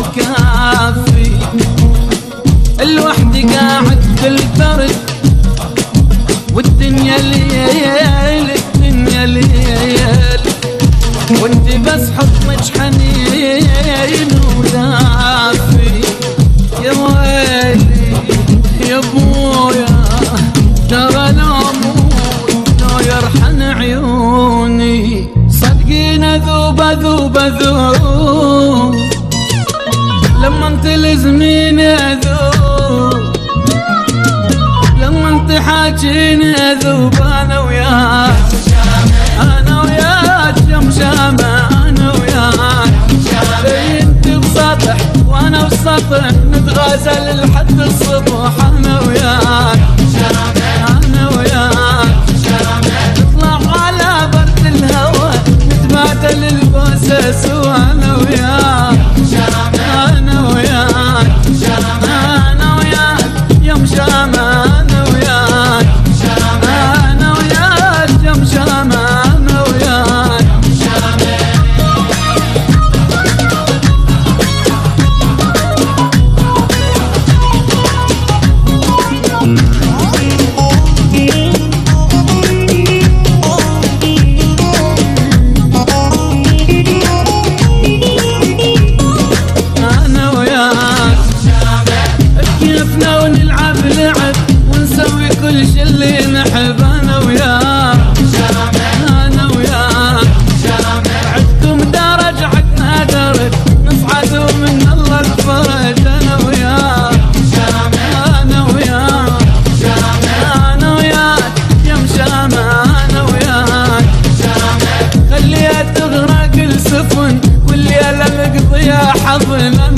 مكافي، الوحدي قاعد بالبرد والدنيا ليل الدنيا ليل، وانت بس حضنك حنين ودافي. يا ويلي يا ابويا ترى لو اموت لو يرحن عيوني، صدقين اذوب اذوب اذوب لما انت لازميني اذوب، لما انت حاجيني اذوب انا وياك، انا وياك يا مشامة انا وياك، انت بسطح وانا بسطح نتغازل لحد الصبح انا وياك، انا وياك نطلع على برد الهوى نتبادل البوسة سوا انا وياك، انا وياك انا وياك يا مشامة انا وياك، انا وياك يا مشامة انا وياك. كيفنا ونلعب لعب ونسوي كل شي اللي نحب انا وياك، انا وياك عدكم درج عدنا درج نصعد ومن الله الفرج انا وياك، انا وياك انا وياك يا مشامة انا وياك، خليها تغرق السفن والليلة نقضيها حضن